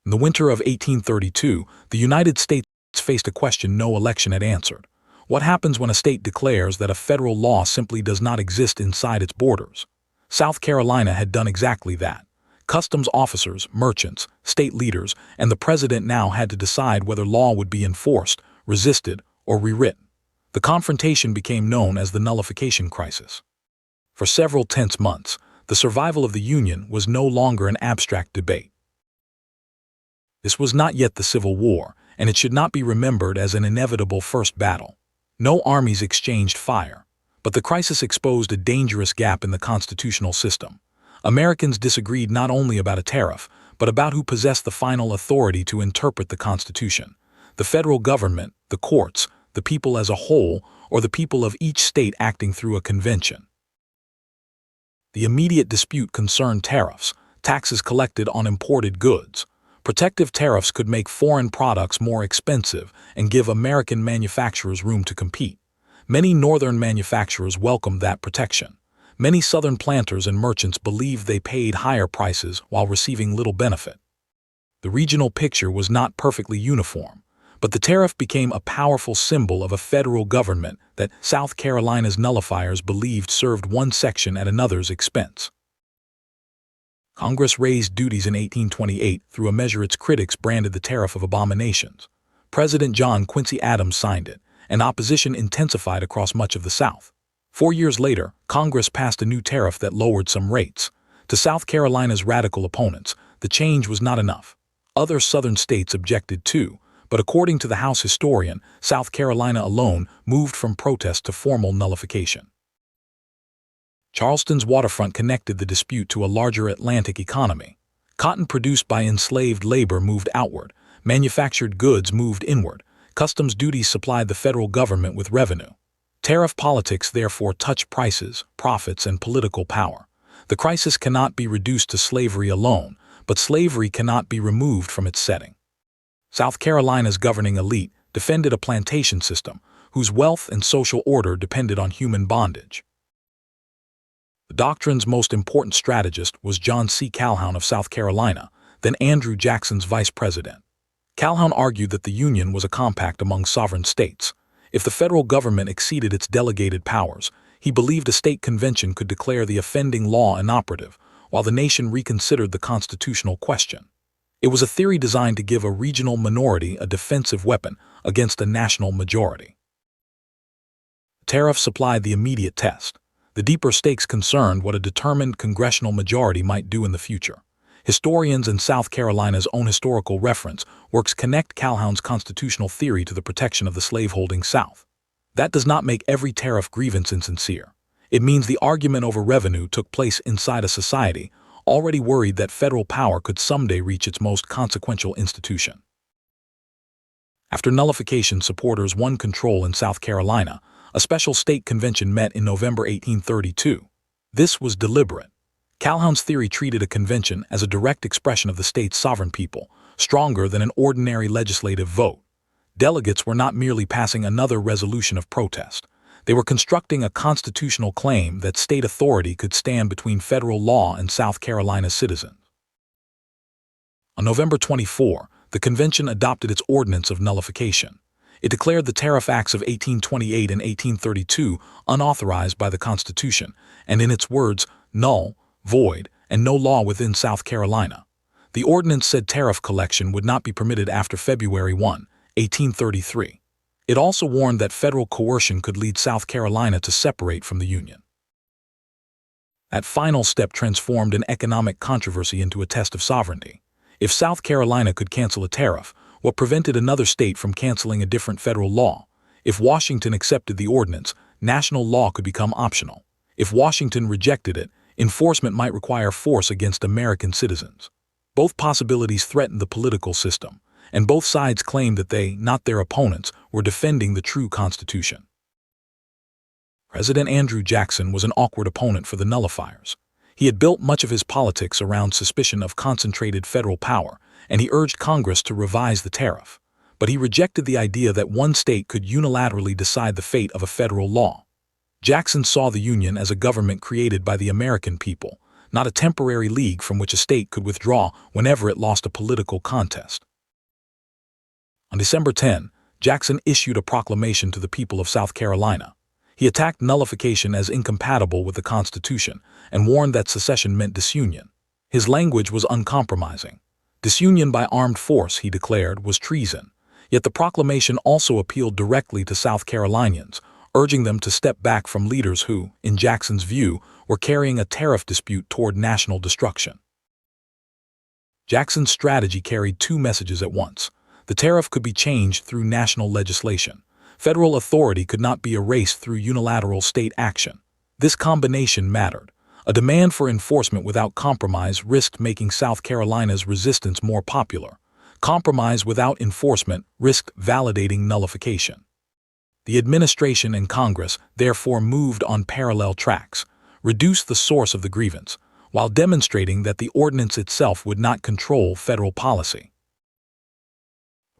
In the winter of 1832, the United States faced a question no election had answered. What happens when a state declares that a federal law simply does not exist inside its borders? South Carolina had done exactly that. Customs officers, merchants, state leaders, and the president now had to decide whether law would be enforced, resisted, or rewritten. The confrontation became known as the Nullification Crisis. For several tense months, the survival of the Union was no longer an abstract debate. This was not yet the Civil War, and it should not be remembered as an inevitable first battle. No armies exchanged fire, but the crisis exposed a dangerous gap in the constitutional system. Americans disagreed not only about a tariff, but about who possessed the final authority to interpret the Constitution: the federal government, the courts, the people as a whole, or the people of each state acting through a convention. The immediate dispute concerned tariffs, taxes collected on imported goods. Protective tariffs could make foreign products more expensive and give American manufacturers room to compete. Many northern manufacturers welcomed that protection. Many southern planters and merchants believed they paid higher prices while receiving little benefit. The regional picture was not perfectly uniform, but the tariff became a powerful symbol of a federal government that South Carolina's nullifiers believed served one section at another's expense. Congress raised duties in 1828 through a measure its critics branded the Tariff of Abominations. President John Quincy Adams signed it, and opposition intensified across much of the South. 4 years later, Congress passed a new tariff that lowered some rates. To South Carolina's radical opponents, the change was not enough. Other southern states objected too, but according to the House historian, South Carolina alone moved from protest to formal nullification. Charleston's waterfront connected the dispute to a larger Atlantic economy. Cotton produced by enslaved labor moved outward, manufactured goods moved inward, customs duties supplied the federal government with revenue. Tariff politics therefore touched prices, profits, and political power. The crisis cannot be reduced to slavery alone, but slavery cannot be removed from its setting. South Carolina's governing elite defended a plantation system whose wealth and social order depended on human bondage. The doctrine's most important strategist was John C. Calhoun of South Carolina, then Andrew Jackson's vice president. Calhoun argued that the Union was a compact among sovereign states. If the federal government exceeded its delegated powers, he believed a state convention could declare the offending law inoperative, while the nation reconsidered the constitutional question. It was a theory designed to give a regional minority a defensive weapon against a national majority. The tariff supplied the immediate test. The deeper stakes concerned what a determined congressional majority might do in the future. Historians and South Carolina's own historical reference works connect Calhoun's constitutional theory to the protection of the slaveholding South. That does not make every tariff grievance insincere. It means the argument over revenue took place inside a society already worried that federal power could someday reach its most consequential institution. After nullification, supporters won control in South Carolina. A special state convention met in November 1832. This was deliberate. Calhoun's theory treated a convention as a direct expression of the state's sovereign people, stronger than an ordinary legislative vote. Delegates were not merely passing another resolution of protest. They were constructing a constitutional claim that state authority could stand between federal law and South Carolina's citizens. On November 24, the convention adopted its Ordinance of Nullification. It declared the Tariff Acts of 1828 and 1832 unauthorized by the Constitution, and in its words, null, void, and no law within South Carolina. The ordinance said tariff collection would not be permitted after February 1, 1833. It also warned that federal coercion could lead South Carolina to separate from the Union. That final step transformed an economic controversy into a test of sovereignty. If South Carolina could cancel a tariff, what prevented another state from canceling a different federal law? If Washington accepted the ordinance, national law could become optional. If Washington rejected it, enforcement might require force against American citizens. Both possibilities threatened the political system, and both sides claimed that they, not their opponents, were defending the true Constitution. President Andrew Jackson was an awkward opponent for the nullifiers. He had built much of his politics around suspicion of concentrated federal power, and he urged Congress to revise the tariff. But he rejected the idea that one state could unilaterally decide the fate of a federal law. Jackson saw the Union as a government created by the American people, not a temporary league from which a state could withdraw whenever it lost a political contest. On December 10, Jackson issued a proclamation to the people of South Carolina. He attacked nullification as incompatible with the Constitution and warned that secession meant disunion. His language was uncompromising. Disunion by armed force, he declared, was treason. Yet the proclamation also appealed directly to South Carolinians, urging them to step back from leaders who, in Jackson's view, were carrying a tariff dispute toward national destruction. Jackson's strategy carried two messages at once. The tariff could be changed through national legislation. Federal authority could not be erased through unilateral state action. This combination mattered. A demand for enforcement without compromise risked making South Carolina's resistance more popular. Compromise without enforcement risked validating nullification. The administration and Congress therefore moved on parallel tracks, reduced the source of the grievance, while demonstrating that the ordinance itself would not control federal policy.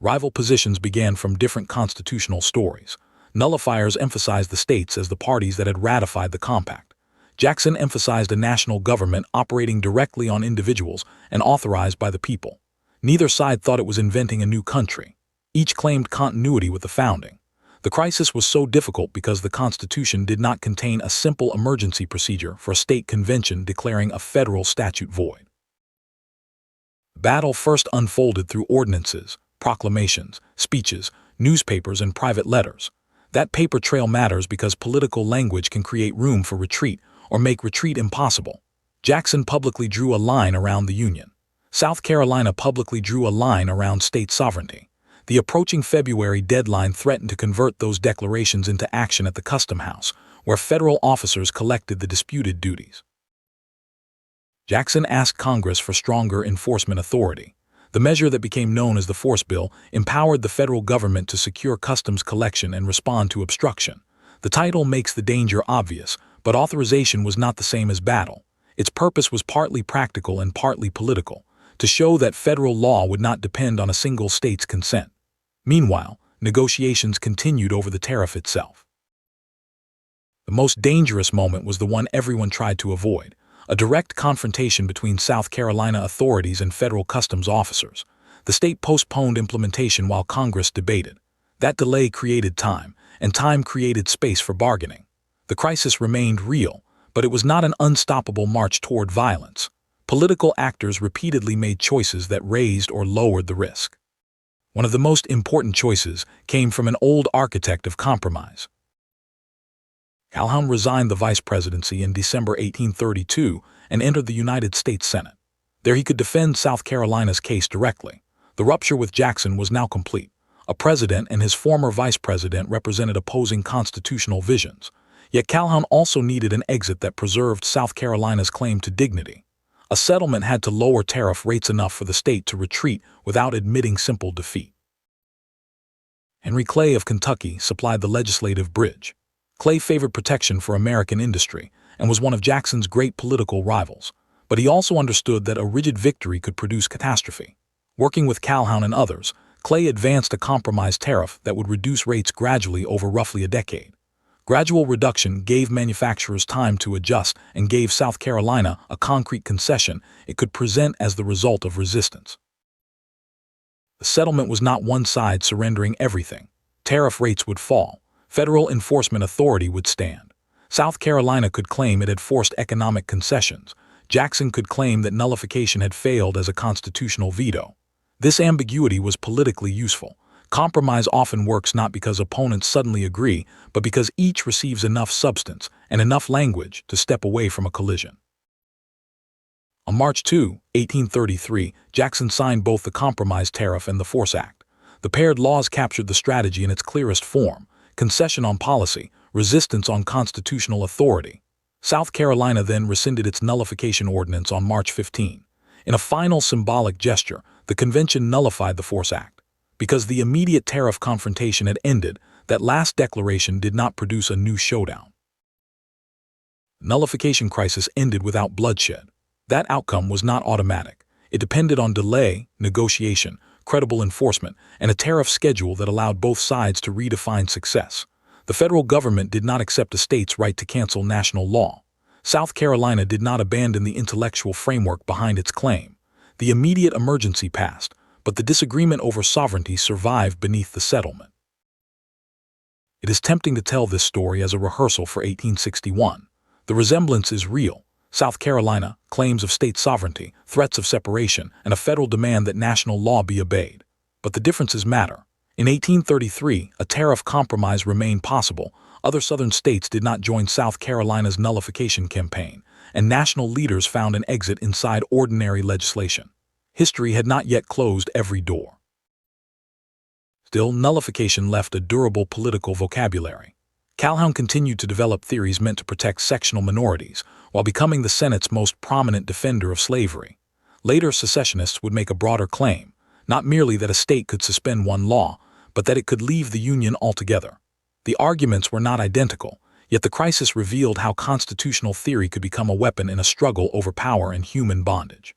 Rival positions began from different constitutional stories. Nullifiers emphasized the states as the parties that had ratified the compact. Jackson emphasized a national government operating directly on individuals and authorized by the people. Neither side thought it was inventing a new country. Each claimed continuity with the founding. The crisis was so difficult because the Constitution did not contain a simple emergency procedure for a state convention declaring a federal statute void. The battle first unfolded through ordinances, proclamations, speeches, newspapers, and private letters. That paper trail matters because political language can create room for retreat or make retreat impossible. Jackson publicly drew a line around the Union. South Carolina publicly drew a line around state sovereignty. The approaching February deadline threatened to convert those declarations into action at the Custom House, where federal officers collected the disputed duties. Jackson asked Congress for stronger enforcement authority. The measure that became known as the Force Bill empowered the federal government to secure customs collection and respond to obstruction. The title makes the danger obvious, but authorization was not the same as battle. Its purpose was partly practical and partly political, to show that federal law would not depend on a single state's consent. Meanwhile, negotiations continued over the tariff itself. The most dangerous moment was the one everyone tried to avoid, a direct confrontation between South Carolina authorities and federal customs officers. The state postponed implementation while Congress debated. That delay created time, and time created space for bargaining. The crisis remained real, but it was not an unstoppable march toward violence. Political actors repeatedly made choices that raised or lowered the risk. One of the most important choices came from an old architect of compromise. Calhoun resigned the vice presidency in December 1832 and entered the United States Senate. There he could defend South Carolina's case directly. The rupture with Jackson was now complete. A president and his former vice president represented opposing constitutional visions. Yet Calhoun also needed an exit that preserved South Carolina's claim to dignity. A settlement had to lower tariff rates enough for the state to retreat without admitting simple defeat. Henry Clay of Kentucky supplied the legislative bridge. Clay favored protection for American industry and was one of Jackson's great political rivals, but he also understood that a rigid victory could produce catastrophe. Working with Calhoun and others, Clay advanced a compromise tariff that would reduce rates gradually over roughly a decade. Gradual reduction gave manufacturers time to adjust and gave South Carolina a concrete concession it could present as the result of resistance. The settlement was not one side surrendering everything. Tariff rates would fall. Federal enforcement authority would stand. South Carolina could claim it had forced economic concessions. Jackson could claim that nullification had failed as a constitutional veto. This ambiguity was politically useful. Compromise often works not because opponents suddenly agree, but because each receives enough substance and enough language to step away from a collision. On March 2, 1833, Jackson signed both the Compromise Tariff and the Force Act. The paired laws captured the strategy in its clearest form: concession on policy, resistance on constitutional authority. South Carolina then rescinded its nullification ordinance on March 15. In a final symbolic gesture, the convention nullified the Force Act. Because the immediate tariff confrontation had ended, that last declaration did not produce a new showdown. The nullification crisis ended without bloodshed. That outcome was not automatic. It depended on delay, negotiation, credible enforcement, and a tariff schedule that allowed both sides to redefine success. The federal government did not accept a state's right to cancel national law. South Carolina did not abandon the intellectual framework behind its claim. The immediate emergency passed, but the disagreement over sovereignty survived beneath the settlement. It is tempting to tell this story as a rehearsal for 1861. The resemblance is real. South Carolina, claims of state sovereignty, threats of separation, and a federal demand that national law be obeyed. But the differences matter. In 1833, a tariff compromise remained possible. Other southern states did not join South Carolina's nullification campaign, and national leaders found an exit inside ordinary legislation. History had not yet closed every door. Still, nullification left a durable political vocabulary. Calhoun continued to develop theories meant to protect sectional minorities, while becoming the Senate's most prominent defender of slavery. Later secessionists would make a broader claim, not merely that a state could suspend one law, but that it could leave the Union altogether. The arguments were not identical, yet the crisis revealed how constitutional theory could become a weapon in a struggle over power and human bondage.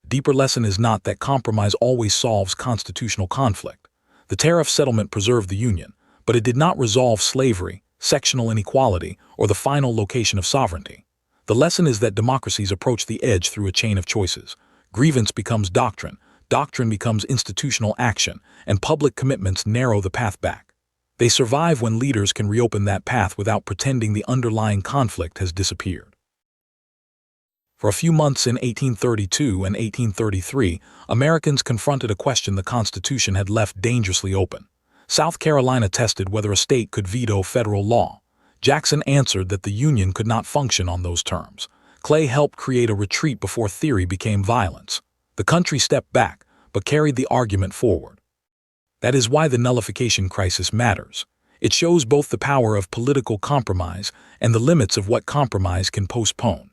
The deeper lesson is not that compromise always solves constitutional conflict. The tariff settlement preserved the Union, but it did not resolve slavery, sectional inequality, or the final location of sovereignty. The lesson is that democracies approach the edge through a chain of choices. Grievance becomes doctrine, doctrine becomes institutional action, and public commitments narrow the path back. They survive when leaders can reopen that path without pretending the underlying conflict has disappeared. For a few months in 1832 and 1833, Americans confronted a question the Constitution had left dangerously open. South Carolina tested whether a state could veto federal law. Jackson answered that the Union could not function on those terms. Clay helped create a retreat before theory became violence. The country stepped back, but carried the argument forward. That is why the nullification crisis matters. It shows both the power of political compromise and the limits of what compromise can postpone.